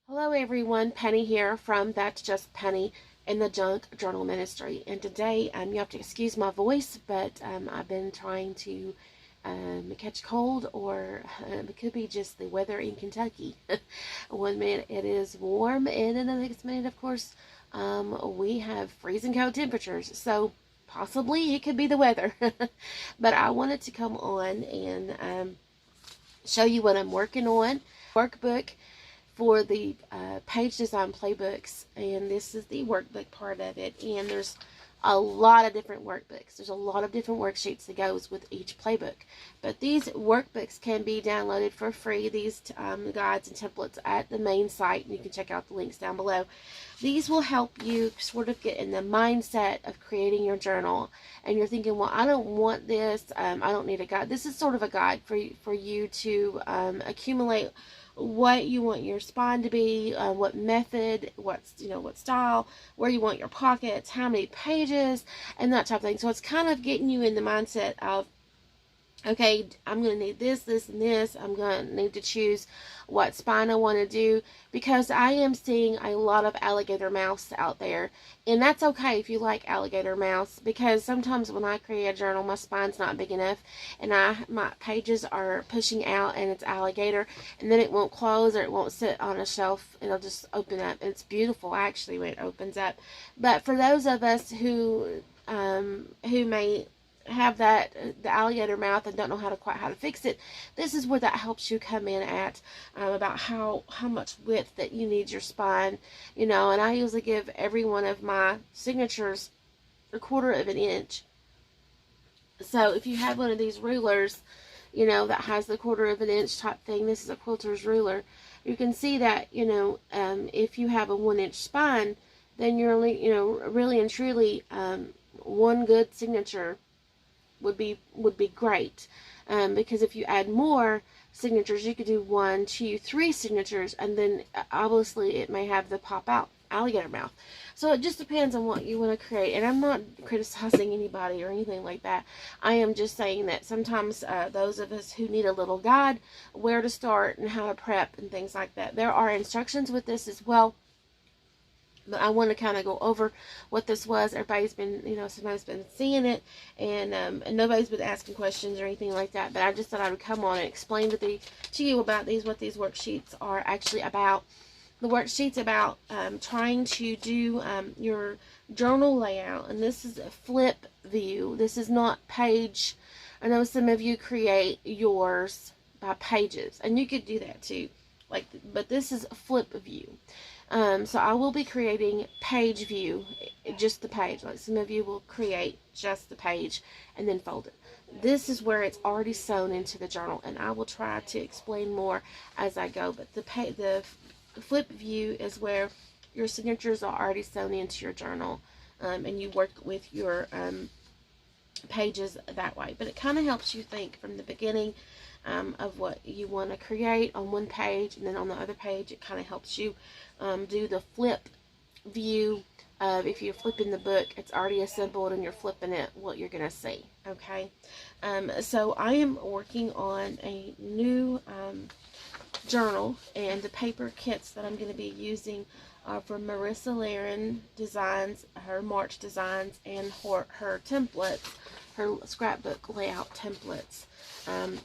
Hello everyone, Penny here from That's Just Penny in the Junk Journal Ministry. And today, you have to excuse my voice, but I've been trying to catch a cold, or it could be just the weather in Kentucky. One minute it is warm, and then the next minute, of course, we have freezing cold temperatures. So possibly it could be the weather. But I wanted to come on and show you what I'm working on. Workbook for the page design playbooks, and this is the workbook part of it. And there's a lot of different workbooks. There's a lot of different worksheets that goes with each playbook, but these workbooks can be downloaded for free, these guides and templates, at the main site, and you can check out the links down below. These will help you sort of get in the mindset of creating your journal. And you're thinking, well, I don't want this, I don't need a guide. This is sort of a guide for you to accumulate what you want your spine to be, what method, what style, where you want your pockets, how many pages, and that type of thing. So it's kind of getting you in the mindset of, okay, I'm going to need this, this, and this. I'm going to need to choose what spine I want to do, because I am seeing a lot of alligator mouse out there. And that's okay if you like alligator mouse, because sometimes when I create a journal, my spine's not big enough, and my pages are pushing out, and it's alligator, and then it won't close, or it won't sit on a shelf. It'll just open up. It's beautiful, actually, when it opens up. But for those of us who may have the alligator mouth and don't know quite how to fix it, this is where that helps you come in at, about how much width that you need your spine, and I usually give every one of my signatures a 1/4 of an inch. So if you have one of these rulers, that has the 1/4 of an inch type thing, this is a quilter's ruler, you can see that, if you have a 1-inch spine, then you're only, really and truly, one good signature would be great, because if you add more signatures, you could do 1, 2, 3 signatures, and then obviously it may have the pop out alligator mouth. So it just depends on what you want to create, and I'm not criticizing anybody or anything like that. I am just saying that sometimes those of us who need a little guide where to start and how to prep and things like that, there are instructions with this as well. But I want to kind of go over what this was. Everybody's been, somebody's been seeing it, and nobody's been asking questions or anything like that. But I just thought I would come on and explain to you about what these worksheets are actually about. The worksheet's about trying to do your journal layout, and this is a flip view. This is not page. I know some of you create yours by pages, and you could do that too. But this is a flip view. So I will be creating page view, just the page. Like some of you will create just the page and then fold it. This is where it's already sewn into the journal, and I will try to explain more as I go. But the flip view is where your signatures are already sewn into your journal, and you work with your pages that way. But it kind of helps you think from the beginning of what you want to create on one page, and then on the other page it kind of helps you do the flip view of, if you're flipping the book, it's already assembled and you're flipping it, what you're going to see. Okay, so I am working on a new journal, and the paper kits that I'm going to be using are from Marissa Laren Designs, her March designs, and her templates, her scrapbook layout templates.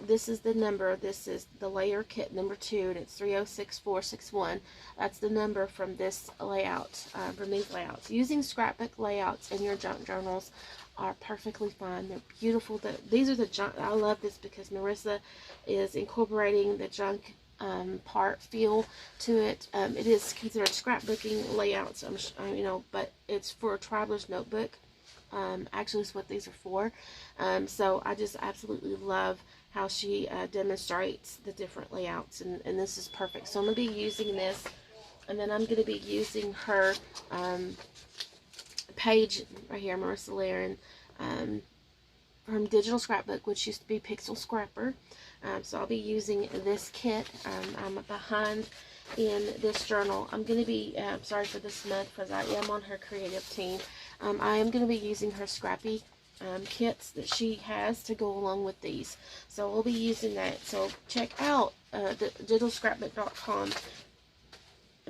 This is the number. This is the layer kit number 2, and it's 306461. That's the number from this layout, from these layouts. Using scrapbook layouts in your junk journals are perfectly fine. They're beautiful. These are the junk. I love this because Marissa is incorporating the junk part feel to it. It is considered scrapbooking layouts, but it's for a traveler's notebook. Actually, it's what these are for. So I just absolutely love how she demonstrates the different layouts, and this is perfect. So I'm going to be using this, and then I'm going to be using her page right here, Marissa Laren, from Digital Scrapbook, which used to be Pixel Scrapper. So I'll be using this kit. I'm behind in this journal. I'm going to be, sorry for the smudge, because I am on her creative team. I am going to be using her scrappy kits that she has to go along with these. So we'll be using that. So check out digitalscrapbook.com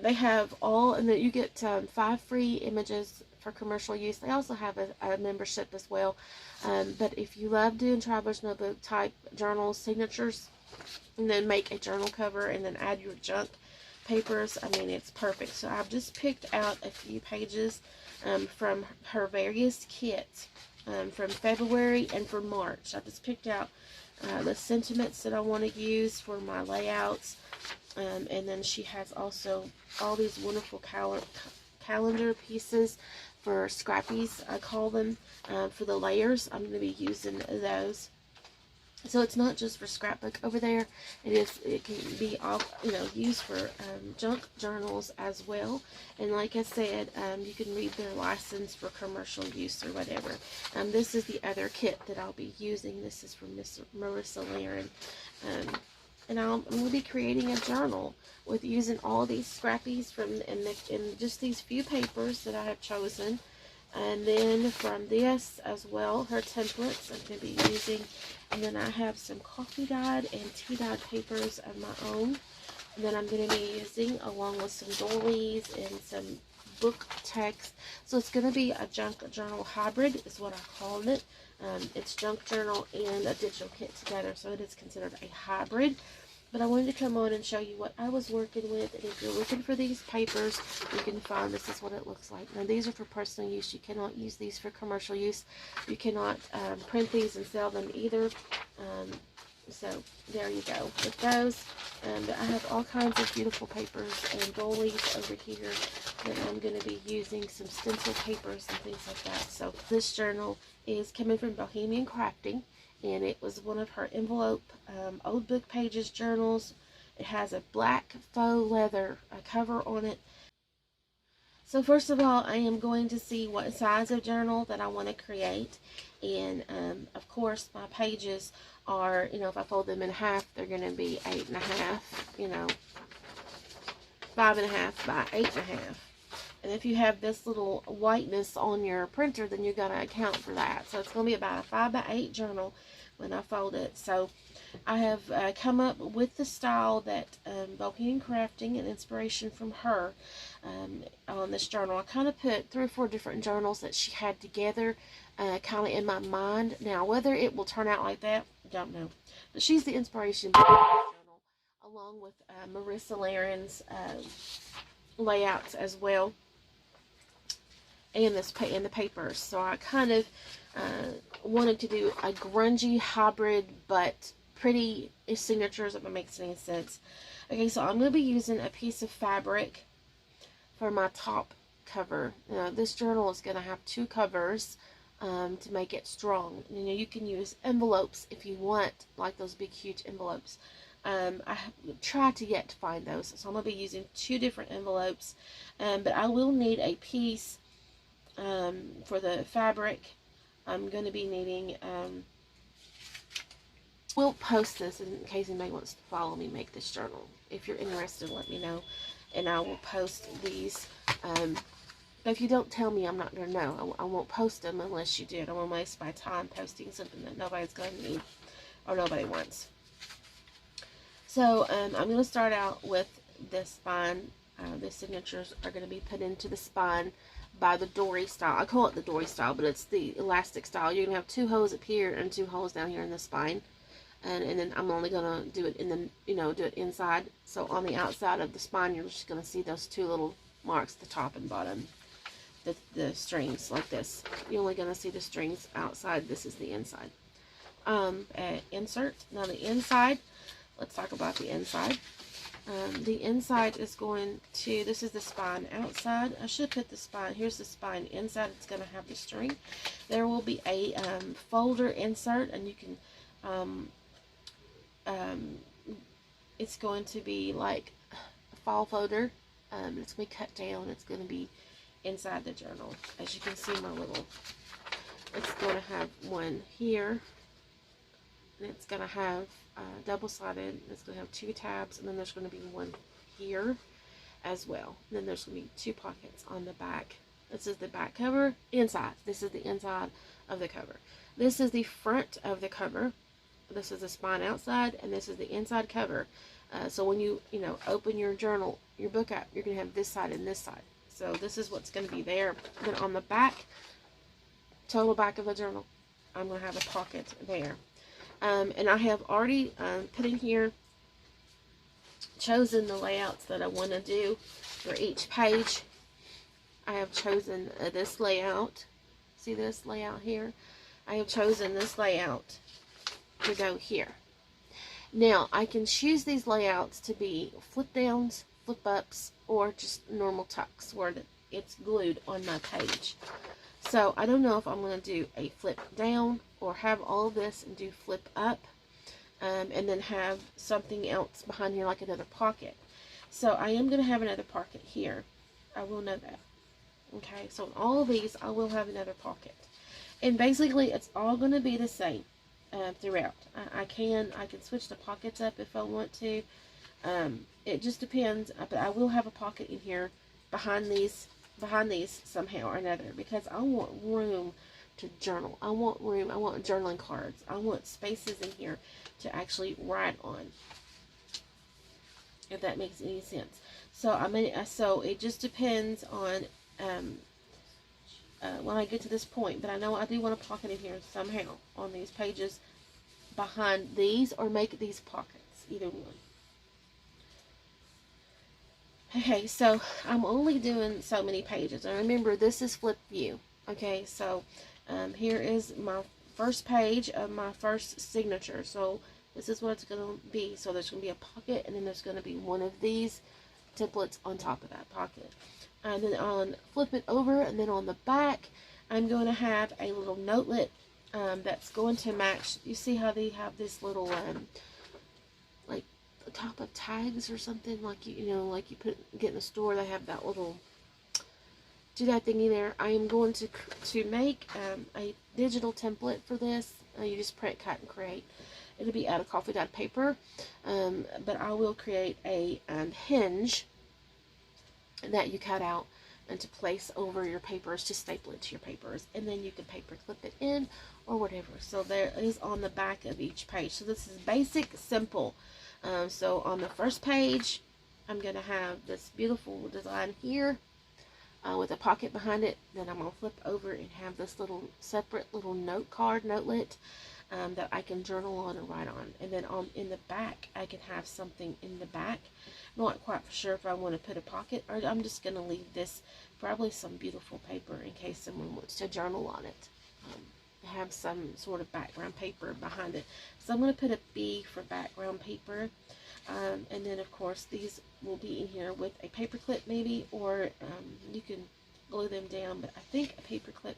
They have all, and then you get 5 free images for commercial use. They also have a membership as well. But if you love doing traveler's notebook type journals, signatures, and then make a journal cover and then add your junk papers, I mean, it's perfect. So I've just picked out a few pages from her various kits from February and from March. I just picked out the sentiments that I want to use for my layouts. And then she has also all these wonderful calendar pieces for scrappies, I call them, for the layers. I'm going to be using those. So it's not just for scrapbook over there. It can be all, used for junk journals as well. And like I said, you can read their license for commercial use or whatever. This is the other kit that I'll be using. This is from Miss Marissa Laren. And I'm going to be creating a journal with using all these scrappies and just these few papers that I have chosen. And then from this as well, her templates I'm going to be using. And then I have some coffee dyed and tea dyed papers of my own. And then I'm going to be using along with some doilies and some book text. So it's going to be a junk journal hybrid is what I called it. It's junk journal and a digital kit together, so it is considered a hybrid. But I wanted to come on and show you what I was working with. And if you're looking for these papers, you can find this is what it looks like. Now these are for personal use. You cannot use these for commercial use. You cannot print these and sell them either. So there you go with those. I have all kinds of beautiful papers and doilies over here that I'm going to be using, some stencil papers and things like that. So this journal is coming from Bohemian Crafting, and it was one of her envelope old book pages journals. It has a black faux leather cover on it. So first of all, I am going to see what size of journal that I want to create. And of course, my pages are, if I fold them in half, they're going to be 8.5, 5.5 by 8.5. And if you have this little whiteness on your printer, then you're going to account for that. So it's going to be about a 5 by 8 journal when I fold it. So I have come up with the style that Bohemian Crafting, and inspiration from her on this journal. I kind of put 3 or 4 different journals that she had together kind of in my mind. Now, whether it will turn out like that, don't know. But she's the inspiration behind this journal, along with Marissa Laren's layouts as well, and the papers. So I kind of wanted to do a grungy hybrid, but pretty signatures, if it makes any sense. Okay, so I'm going to be using a piece of fabric for my top cover. Now, this journal is going to have 2 covers to make it strong. You can use envelopes if you want, like those big, huge envelopes. I tried to yet to find those, so I'm going to be using 2 different envelopes. But I will need a piece for the fabric. I'm going to be needing, we'll post this in case anybody wants to follow me make this journal. If you're interested, let me know, and I will post these. But if you don't tell me, I'm not going to know. I won't post them unless you do. I don't want to waste my time posting something that nobody's going to need or nobody wants. So I'm going to start out with the spine. The signatures are going to be put into the spine by the dory style. I call it the dory style, but it's the elastic style. You're going to have 2 holes up here and 2 holes down here in the spine. And then I'm only going to do it in the, do it inside. So on the outside of the spine, you're just going to see those 2 little marks, the top and bottom, the strings like this. You're only going to see the strings outside. This is the inside. Insert. Now the inside, let's talk about the inside. The inside is going to, this is the spine outside. I should put the spine, here's the spine inside. It's going to have the string. There will be a folder insert, and you can, it's going to be like a file folder. It's going to be cut down. It's going to be inside the journal. As you can see, it's going to have one here, and it's going to have double-sided. It's going to have 2 tabs, and then there's going to be one here as well. And then there's going to be 2 pockets on the back. This is the back cover, inside. This is the inside of the cover. This is the front of the cover. This is the spine outside, and this is the inside cover. So when you open your journal, your book app, you're going to have this side and this side. So this is what's going to be there. Then on the back, total back of the journal, I'm going to have a pocket there. And I have already put in here, chosen the layouts that I want to do for each page. I have chosen this layout. See this layout here? I have chosen this layout to go here. Now, I can choose these layouts to be flip downs, flip ups, or just normal tucks where it's glued on my page. So, I don't know if I'm going to do a flip down or have all of this and do flip up, and then have something else behind here like another pocket. So, I am going to have another pocket here. I will know that. Okay, so all of these, I will have another pocket. And basically, it's all going to be the same throughout. I can switch the pockets up if I want to. It just depends, but I will have a pocket in here behind these somehow or another, because I want room to journal. I want room. I want journaling cards. I want spaces in here to actually write on, if that makes any sense. So so it just depends on when I get to this point. But I know I do want a pocket in here somehow on these pages behind these, or make these pockets, either one. Okay, so I'm only doing so many pages. And remember, this is flip view. Okay, so here is my first page of my first signature. So this is what it's going to be. So there's going to be a pocket, and then there's going to be one of these templates on top of that pocket. And then on flip it over, and then on the back, I'm going to have a little notelet that's going to match. You see how they have this little like the top of tags or something, like like you get in the store. They have that little doodad thingy there. I am going to make a digital template for this. You just print, cut, and create. It'll be out of coffee dyed paper, but I will create a hinge that you cut out and to place over your papers, to staple it to your papers, and then you can paper clip it in or whatever. So there is on the back of each page. So this is basic, simple. So on the first page, I'm going to have this beautiful design here with a pocket behind it. Then I'm going to flip over and have this little separate little notelet that I can journal on and write on. And then in the back, I can have something in the back. I'm not quite sure if I want to put a pocket, or I'm just going to leave this, probably some beautiful paper in case someone wants to journal on it. Have some sort of background paper behind it. So I'm going to put a B for background paper. And then, of course, these will be in here with a paper clip maybe, or you can glue them down. But I think a paper clip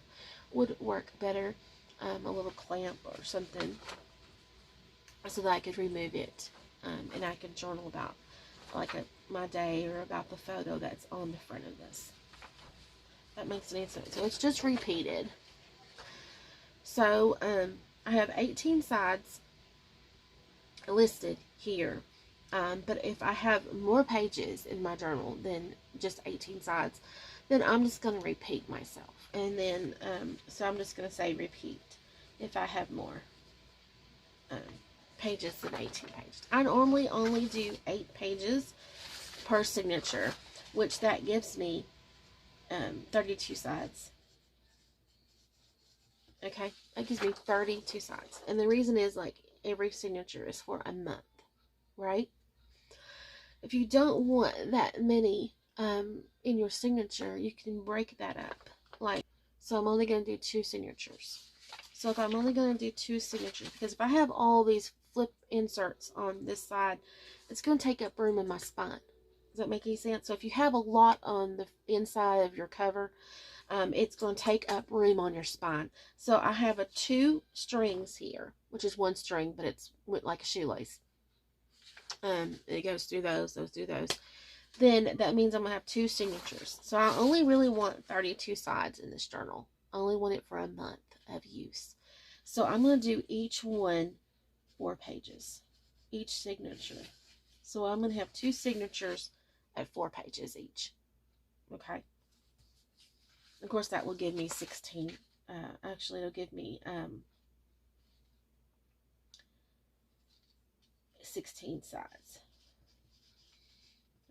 would work better. A little clamp or something, so that I could remove it, and I can journal about like my day, or about the photo that's on the front of this. That makes any sense. So it's just repeated. So I have 18 sides listed here, but if I have more pages in my journal than just 18 sides, then I'm just going to repeat myself. And then, so I'm just going to say repeat if I have more pages than 18 pages. I normally only do 8 pages per signature, which that gives me 32 sides. Okay, that gives me 32 sides. And the reason is, like, every signature is for a month, right? If you don't want that many in your signature, you can break that up. Like, so I'm only going to do 2 signatures. So if I'm only going to do 2 signatures, because if I have all these flip inserts on this side, it's going to take up room in my spine. Does that make any sense? So if you have a lot on the inside of your cover, it's going to take up room on your spine. So I have 2 strings here, which is 1 string, but it's like a shoelace. It goes through those through those. Then that means I'm going to have 2 signatures. So I only really want 32 sides in this journal. I only want it for a month of use. So I'm going to do each one 4 pages, each signature. So I'm going to have 2 signatures at 4 pages each. Okay. Of course, that will give me 16. Actually, it'll give me 16 sides.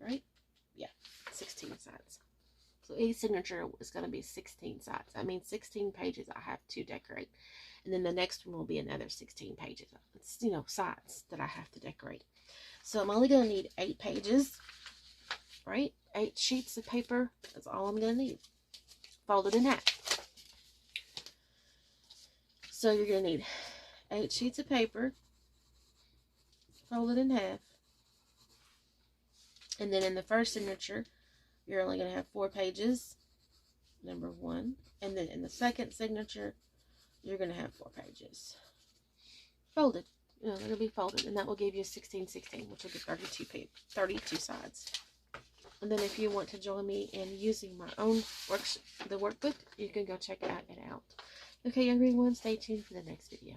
right? Yeah, 16 sides. So each signature is going to be 16 sides. I mean 16 pages I have to decorate. And then the next one will be another 16 pages. It's, you know, sides that I have to decorate. So I'm only going to need 8 pages, right? 8 sheets of paper. That's all I'm going to need. Folded in half. So you're going to need 8 sheets of paper, folded in half. And then in the first signature, you're only going to have 4 pages, number 1. And then in the second signature, you're going to have 4 pages. Folded. You know, it'll be folded. And that will give you 16, 16, which will be 32 sides. And then if you want to join me in using my own the workbook, you can go check it out. Okay, everyone, stay tuned for the next video.